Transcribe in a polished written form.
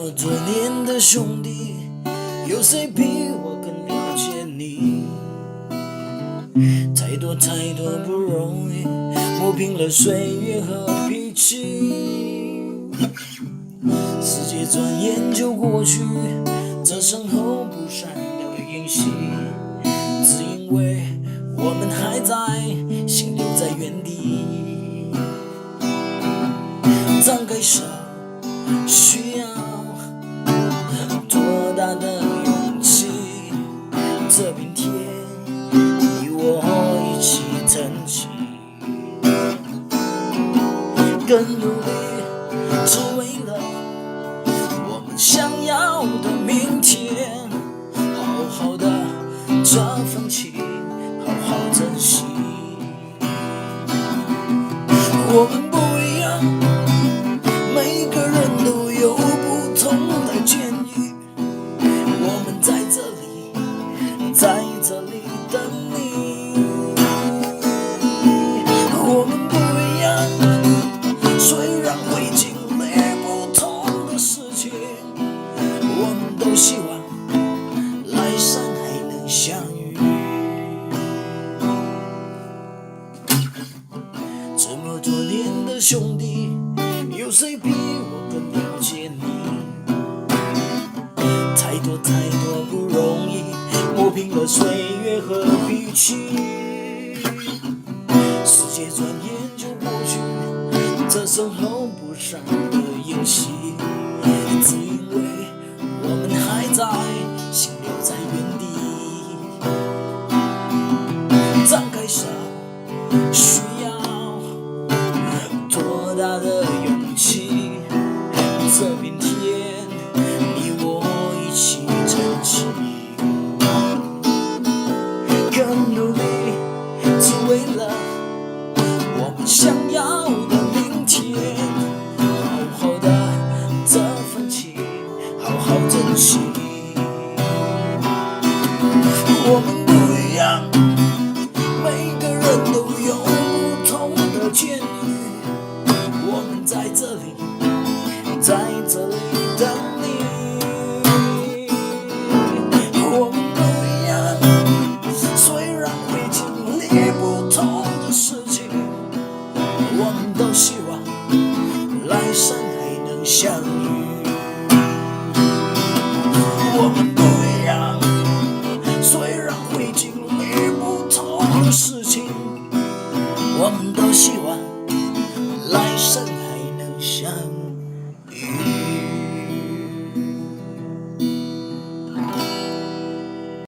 么多年的兄弟，有谁比我更了解你？太多太多不容易，磨平了岁月和脾气。世界转眼就过去，这身后不闪的影息，只因为我们还在，心留在原地。张开手需要多大的勇气？这片天，你我一起撑起，更努力，只为了我们想要的明天。好好的这份情，好好珍惜。我们不一样，每个人都有不同的建议。我们在这里等你。我们不一样，虽然会经历不同的事情，我们都希望来生还能相遇。这么多年的兄弟，有谁比我更了解你？太多太多不容易，磨平了岁月和脾气。世界转眼就过去，这身后不闪的影息，只因为我们还在，心留在原地。张开手需要多大的勇气？这片天，你我一起撑起，更努力，只为了我们想要的明天。好好的这份情，好好珍惜。我们不一样，每个人都有不同的建议。我们在这里等你。我们不一样，虽然会经历不同的事情，我们都希望来生还能相遇。我们不一样，虽然会经历不同的事情，我们都希望来生还能相遇。